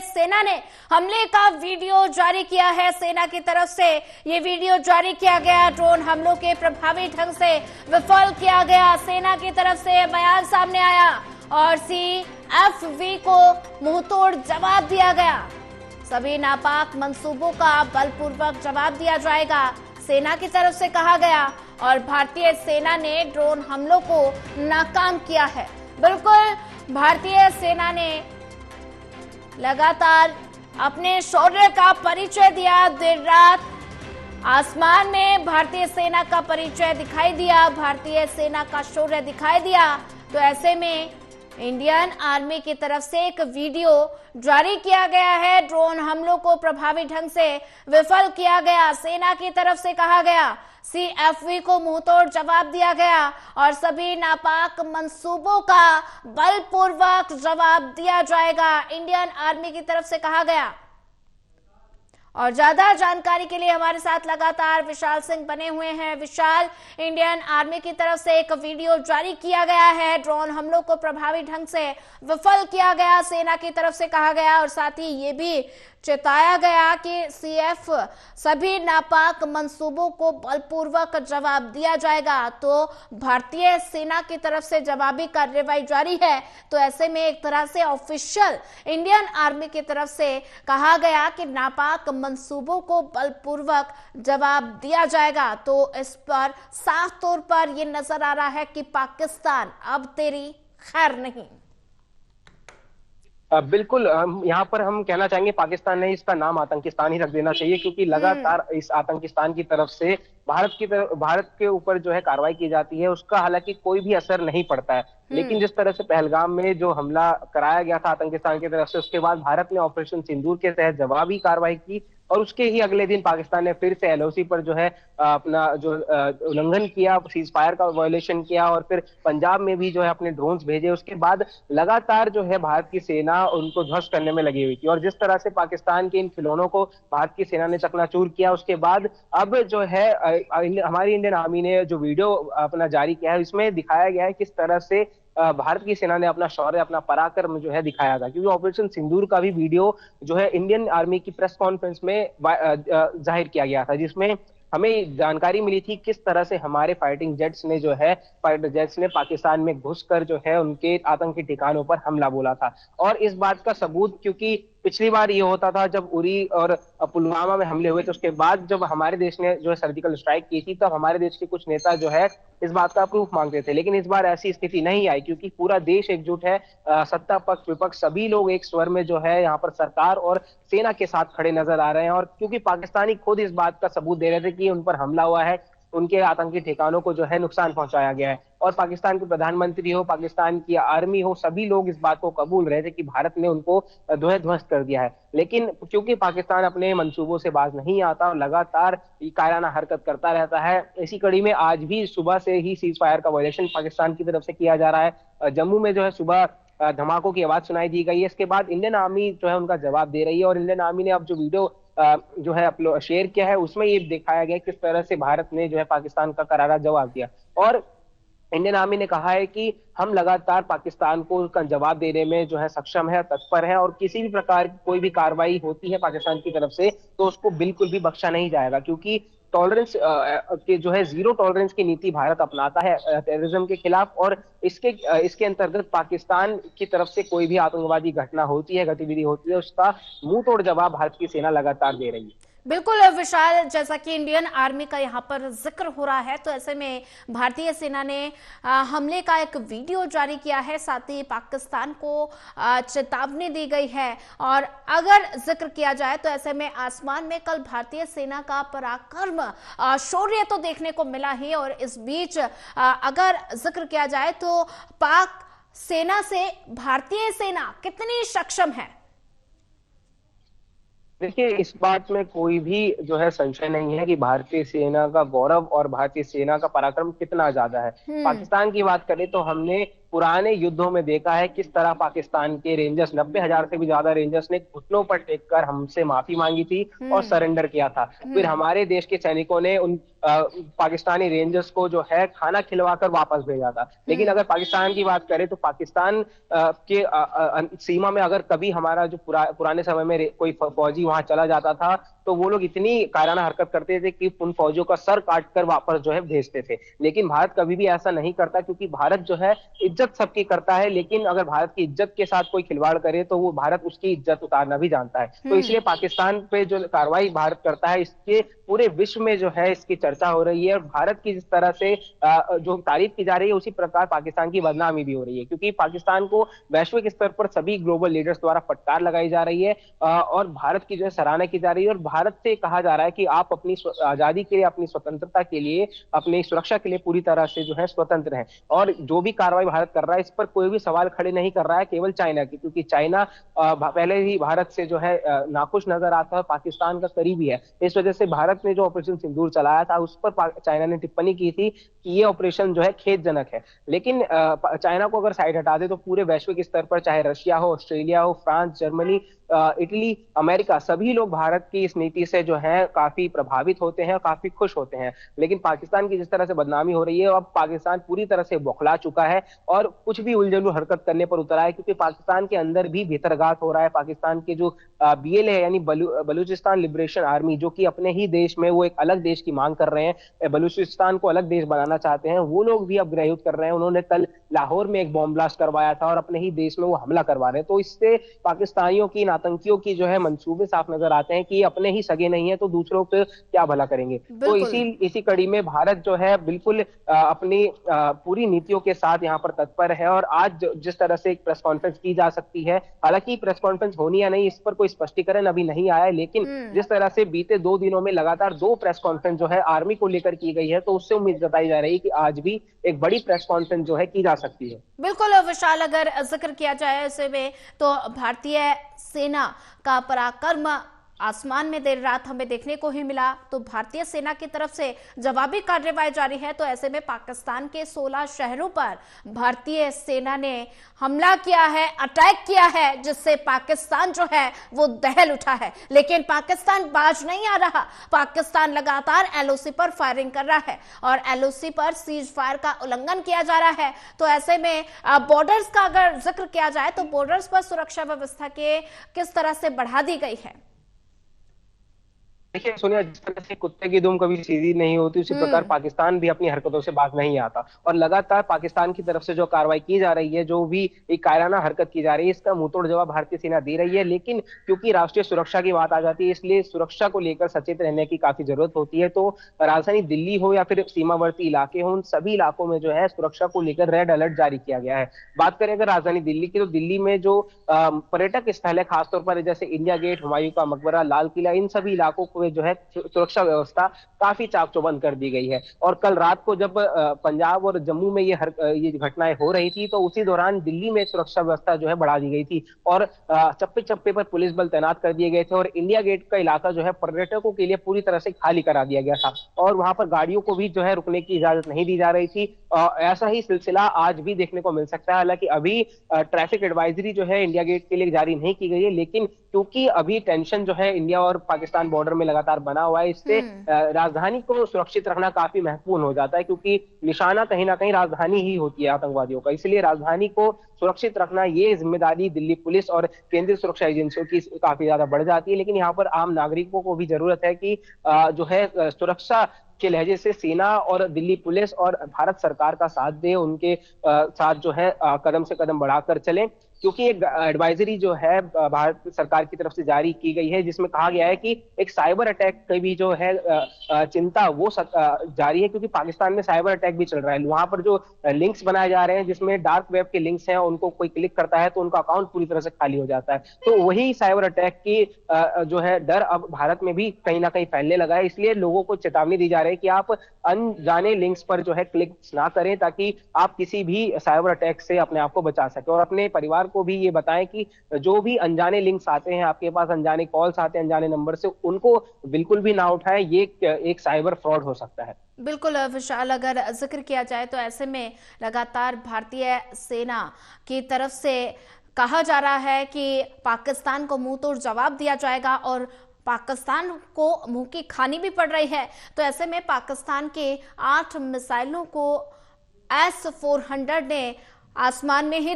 सेना ने हमले का वीडियो जारी किया है। सेना की तरफ से ये वीडियो जारी किया गया। ड्रोन हमलों के प्रभावी ढंग से विफल किया गया। सेना की तरफ से बयान सामने आया और CFV को मुंहतोड़ जवाब दिया गया। सभी नापाक मंसूबों का बलपूर्वक जवाब दिया जाएगा, सेना की तरफ से कहा गया। और भारतीय सेना ने ड्रोन हमलों को नाकाम किया है। बिल्कुल, भारतीय सेना ने लगातार अपने शौर्य का परिचय दिया। देर रात आसमान में भारतीय सेना का परिचय दिखाई दिया, भारतीय सेना का शौर्य दिखाई दिया। तो ऐसे में इंडियन आर्मी की तरफ से एक वीडियो जारी किया गया है। ड्रोन हमलों को प्रभावी ढंग से विफल किया गया, सेना की तरफ से कहा गया। CFV को मुंहतोड़ जवाब दिया गया और सभी नापाक मंसूबों का बलपूर्वक जवाब दिया जाएगा, इंडियन आर्मी की तरफ से कहा गया। और ज्यादा जानकारी के लिए हमारे साथ लगातार विशाल सिंह बने हुए हैं। विशाल, इंडियन आर्मी की तरफ से एक वीडियो जारी किया गया है, ड्रोन हमलों को प्रभावी ढंग से विफल किया गया, सेना की तरफ से कहा गया। और साथ ही ये भी चेताया गया कि CF सभी नापाक मंसूबों को बलपूर्वक जवाब दिया जाएगा। तो भारतीय सेना की तरफ से जवाबी कार्रवाई जारी है। तो ऐसे में एक तरह से ऑफिशियल इंडियन आर्मी की तरफ से कहा गया कि नापाक मंसूबों को बलपूर्वक जवाब दिया जाएगा। तो इस पर साफ तौर पर यह नजर आ रहा है कि पाकिस्तान अब तेरी खैर नहीं। बिल्कुल, यहाँ पर हम कहना चाहेंगे पाकिस्तान ने इसका नाम आतंकिस्तान ही रख देना चाहिए, क्योंकि लगातार इस आतंकिस्तान की तरफ से भारत के ऊपर जो है कार्रवाई की जाती है, उसका हालांकि कोई भी असर नहीं पड़ता है। लेकिन जिस तरह से पहलगाम में जो हमला कराया गया था आतंकिस्तान की तरफ से, उसके बाद भारत ने ऑपरेशन सिंदूर के तहत जवाबी कार्रवाई की और उसके ही अगले दिन पाकिस्तान ने फिर से LOC पर जो है अपना जो उल्लंघन किया, सीज फायर का वायलेशन किया और फिर पंजाब में भी जो है अपने ड्रोन्स भेजे। उसके बाद लगातार जो है भारत की सेना उनको ध्वस्त करने में लगी हुई थी और जिस तरह से पाकिस्तान के इन खिलौनों को भारत की सेना ने चकनाचूर किया, उसके बाद अब जो है हमारी इंडियन आर्मी ने जो वीडियो अपना जारी किया है, इसमें दिखाया गया है किस तरह से भारत की सेना ने अपना शौर्य, अपना पराक्रम जो है दिखाया था। क्योंकि ऑपरेशन सिंदूर का भी वीडियो जो है इंडियन आर्मी की प्रेस कॉन्फ्रेंस में जाहिर किया गया था, जिसमें हमें जानकारी मिली थी किस तरह से हमारे फाइटर जेट्स ने पाकिस्तान में घुसकर जो है उनके आतंकी ठिकानों पर हमला बोला था। और इस बात का सबूत, क्योंकि पिछली बार ये होता था जब उरी और पुलवामा में हमले हुए थे, उसके बाद जब हमारे देश ने जो है सर्जिकल स्ट्राइक की थी, तब हमारे देश के कुछ नेता जो है इस बात का प्रूफ मांगते थे। लेकिन इस बार ऐसी स्थिति नहीं आई, क्योंकि पूरा देश एकजुट है, सत्ता पक्ष विपक्ष सभी लोग एक स्वर में जो है यहाँ पर सरकार और सेना के साथ खड़े नजर आ रहे हैं। और क्योंकि पाकिस्तानी खुद इस बात का सबूत दे रहे थे कि उन पर हमला हुआ है, उनके आतंकी ठिकानों को जो है नुकसान पहुंचाया गया है, और पाकिस्तान के प्रधानमंत्री हो, पाकिस्तान की आर्मी हो, सभी लोग इस बात को कबूल रहे थे कि भारत ने उनको ध्वस्त कर दिया है। लेकिन क्योंकि पाकिस्तान अपने मंसूबों से बाज नहीं आता और लगातार कायराना हरकत करता रहता है, इसी कड़ी में आज भी सुबह से ही सीज फायर का वायलेशन पाकिस्तान की तरफ से किया जा रहा है। जम्मू में जो है सुबह धमाकों की आवाज सुनाई दी गई है। इसके बाद इंडियन आर्मी जो है उनका जवाब दे रही है और इंडियन आर्मी ने अब जो वीडियो जो है अपलोड शेयर किया है, उसमें ये दिखाया गया किस तरह से भारत ने जो है पाकिस्तान का करारा जवाब दिया। और इंडियन आर्मी ने कहा है कि हम लगातार पाकिस्तान को उसका जवाब देने में जो है सक्षम है, तत्पर है, और किसी भी प्रकार की कोई भी कार्रवाई होती है पाकिस्तान की तरफ से तो उसको बिल्कुल भी बख्शा नहीं जाएगा, क्योंकि टॉलरेंस के जो है जीरो टॉलरेंस की नीति भारत अपनाता है टेररिज्म के खिलाफ। और इसके अंतर्गत पाकिस्तान की तरफ से कोई भी आतंकवादी घटना होती है, गतिविधि होती है, उसका मुंह तोड़ जवाब भारत की सेना लगातार दे रही है। बिल्कुल विशाल, जैसा कि इंडियन आर्मी का यहाँ पर जिक्र हो रहा है, तो ऐसे में भारतीय सेना ने हमले का एक वीडियो जारी किया है, साथ ही पाकिस्तान को चेतावनी दी गई है। और अगर जिक्र किया जाए तो ऐसे में आसमान में कल भारतीय सेना का पराक्रम, शौर्य तो देखने को मिला ही, और इस बीच अगर जिक्र किया जाए तो पाक सेना से भारतीय सेना कितनी सक्षम है? देखिए, इस बात में कोई भी जो है संशय नहीं है कि भारतीय सेना का गौरव और भारतीय सेना का पराक्रम कितना ज्यादा है। पाकिस्तान की बात करें तो हमने पुराने युद्धों में देखा है किस तरह पाकिस्तान के रेंजर्स 90,000 से भी ज्यादा रेंजर्स ने घुटनों पर टेक कर हमसे माफी मांगी थी और हम्म। सरेंडर किया था। फिर हम्म। हमारे देश के सैनिकों ने उन पाकिस्तानी रेंजर्स को जो है खाना खिलवाकर वापस भेजा था। लेकिन हम्म। अगर पाकिस्तान की बात करें तो पाकिस्तान के सीमा में अगर कभी हमारा जो पुराने समय में कोई फौजी वहां चला जाता था तो वो लोग इतनी कायराना हरकत करते थे कि उन फौजियों का सर काट कर वापस जो है भेजते थे। लेकिन भारत कभी भी ऐसा नहीं करता, क्योंकि भारत जो है इज्जत सबकी करता है, लेकिन अगर भारत की इज्जत के साथ कोई खिलवाड़ करे तो वो भारत उसकी इज्जत उतारना भी जानता है। तो हम्म। इसलिए पाकिस्तान पे जो कार्रवाई भारत करता है इसके पूरे विश्व में जो है इसकी चर्चा हो रही है। और भारत की जिस तरह से जो तारीफ की जा रही है उसी प्रकार पाकिस्तान की बदनामी भी हो रही है, क्योंकि पाकिस्तान को वैश्विक स्तर पर सभी ग्लोबल लीडर्स द्वारा फटकार लगाई जा रही है और भारत की जो है सराहना की जा रही है। और भारत से कहा जा रहा है कि आप अपनी आजादी के लिए, अपनी स्वतंत्रता के लिए, अपनी सुरक्षा के लिए पूरी तरह से जो है स्वतंत्र है। और जो भी कार्रवाई भारत कर रहा है इस पर कोई भी सवाल खड़े नहीं कर रहा है, केवल चाइना की, क्योंकि चाइना पहले ही भारत से जो है नाखुश नजर आता है, पाकिस्तान का करीबी है। इस वजह से भारत ने जो ऑपरेशन सिंदूर चलाया था उस पर चाइना ने टिप्पणी की थी कि ये ऑपरेशन जो है खेदजनक है। लेकिन चाइना को अगर साइड हटा दे तो पूरे वैश्विक स्तर पर चाहे रशिया हो, ऑस्ट्रेलिया हो, फ्रांस, जर्मनी, इटली, अमेरिका, सभी लोग भारत की इस नीति से जो है काफी प्रभावित होते हैं और काफी खुश होते हैं। लेकिन पाकिस्तान की जिस तरह से बदनामी हो रही है, अब पाकिस्तान पूरी तरह से बौखला चुका है और कुछ भी उलझुल हरकत करने पर उतरा है, क्योंकि पाकिस्तान के अंदर भी भीतरघात हो रहा है। पाकिस्तान के जो बीएलए यानी बलूचिस्तान लिबरेशन आर्मी, जो कि अपने ही देश में वो एक अलग देश की मांग कर रहे हैं, बलूचिस्तान को अलग देश बनाना चाहते हैं, वो लोग भी अब गृहयुद्ध कर रहे हैं। उन्होंने कल लाहौर में एक बॉम्ब ब्लास्ट करवाया था और अपने ही देश में वो हमला करवा रहे हैं। तो इससे पाकिस्तानियों की, आतंकियों की जो है मंसूबे साफ नजर आते हैं कि अपने ही सगे नहीं है तो दूसरों पे क्या भला करेंगे। तो बिल्कुल। इसी कड़ी में भारत जो है बिल्कुल अपनी पूरी नीतियों के साथ यहाँ पर तत्पर है। और आज जिस तरह से एक प्रेस कॉन्फ्रेंस की जा सकती है, हालांकि प्रेस कॉन्फ्रेंस होनी या नहीं इस पर कोई स्पष्टीकरण अभी नहीं आया है, लेकिन जिस तरह से बीते 2 दिनों में लगातार 2 प्रेस कॉन्फ्रेंस जो है आर्मी को लेकर की गई है, तो उससे उम्मीद जताई जा रही है कि आज भी एक बड़ी प्रेस कॉन्फ्रेंस जो है की जा सकती है। बिल्कुल विशाल, अगर जिक्र किया जाए ऐसे में तो भारतीय सेना का पराक्रम आसमान में देर रात हमें देखने को ही मिला। तो भारतीय सेना की तरफ से जवाबी कार्रवाई जारी है। तो ऐसे में पाकिस्तान के 16 शहरों पर भारतीय सेना ने हमला किया है, अटैक किया है, जिससे पाकिस्तान जो है वो दहल उठा है। लेकिन पाकिस्तान बाज नहीं आ रहा। पाकिस्तान लगातार एलओसी पर फायरिंग कर रहा है और एलओसी पर सीज फायर का उल्लंघन किया जा रहा है। तो ऐसे में बॉर्डर्स का अगर जिक्र किया जाए तो बॉर्डर्स पर सुरक्षा व्यवस्था के किस तरह से बढ़ा दी गई है। देखिए सोनिया, जिस तरह से कुत्ते की दुम कभी सीधी नहीं होती, उसी प्रकार पाकिस्तान भी अपनी हरकतों से बाज नहीं आता। और लगातार पाकिस्तान की तरफ से जो कार्रवाई की जा रही है, जो भी एक कायराना हरकत की जा रही है, इसका मुंहतोड़ जवाब भारतीय सेना दे रही है। लेकिन क्योंकि राष्ट्रीय सुरक्षा की बात आ जाती है, इसलिए सुरक्षा को लेकर सचेत रहने की काफी जरूरत होती है। तो राजधानी दिल्ली हो या फिर सीमावर्ती इलाके हो, उन सभी इलाकों में जो है सुरक्षा को लेकर रेड अलर्ट जारी किया गया है। बात करें अगर राजधानी दिल्ली की, तो दिल्ली में जो पर्यटक स्थल है, खासतौर पर जैसे इंडिया गेट, हुमायूं का मकबरा, लाल किला, इन सभी इलाकों को जो है सुरक्षा व्यवस्था काफी चाक चौबंद कर दी गई है। और कल रात को जब पंजाब और जम्मू में ये घटनाएं हो रही थी, तो उसी दौरान दिल्ली में सुरक्षा व्यवस्था जो है बढ़ा दी गई थी और चप्पे चप्पे पर पुलिस बल तैनात कर दिए गए थे। और इंडिया गेट का इलाका जो है पर्यटकों के लिए पूरी तरह से खाली करा दिया गया था और वहां पर गाड़ियों को भी जो है रुकने की इजाजत नहीं दी जा रही थी। ऐसा ही सिलसिला आज भी देखने को मिल सकता है। हालांकि अभी ट्रैफिक एडवाइजरी जो है इंडिया गेट के लिए जारी नहीं की गई है, लेकिन क्योंकि अभी टेंशन जो है इंडिया और पाकिस्तान बॉर्डर में लगातार बना हुआ है, इससे राजधानी को सुरक्षित रखना काफी महत्वपूर्ण हो जाता है, क्योंकि निशाना कहीं ना कहीं राजधानी ही होती है आतंकवादियों का। इसलिए राजधानी को सुरक्षित रखना, ये जिम्मेदारी दिल्ली पुलिस और केंद्रीय सुरक्षा एजेंसियों की काफी ज्यादा बढ़ जाती है। लेकिन यहाँ पर आम नागरिकों को भी जरूरत है कि जो है सुरक्षा के लहजे से सेना और दिल्ली पुलिस और भारत सरकार का साथ दे, उनके साथ जो है कदम से कदम बढ़ाकर चलें। क्योंकि एक एडवाइजरी जो है भारत सरकार की तरफ से जारी की गई है, जिसमें कहा गया है कि एक साइबर अटैक की भी जो है चिंता वो जारी है, क्योंकि पाकिस्तान में साइबर अटैक भी चल रहा है। वहां पर जो लिंक्स बनाए जा रहे हैं, जिसमें डार्क वेब के लिंक्स हैं, उनको कोई क्लिक करता है तो उनका अकाउंट पूरी तरह से खाली हो जाता है। तो वही साइबर अटैक की जो है डर अब भारत में भी कहीं ना कहीं फैलने लगा है। इसलिए लोगों को चेतावनी दी जा रही है कि आप अनजाने लिंक्स पर जो है क्लिक ना करें, ताकि आप किसी भी साइबर अटैक से अपने आप को बचा सके। और अपने परिवार को भी ये बताएं कि जो भी अनजाने लिंक्स आते हैं आपके पास, अनजाने कॉल्स आते हैं अनजाने नंबर से, उनको बिल्कुल भी ना उठाएं। ये एक साइबर फ्रॉड हो सकता है। बिल्कुल विशाल, अगर जिक्र किया जाए तो ऐसे में लगातार भारतीय सेना की तरफ से कहा जा रहा है कि पाकिस्तान को मुंह तोड़ जवाब दिया जाएगा और पाकिस्तान को मुंह की खानी भी पड़ रही है। तो ऐसे में पाकिस्तान के 8 मिसाइलों को S-400 ने आसमान में ही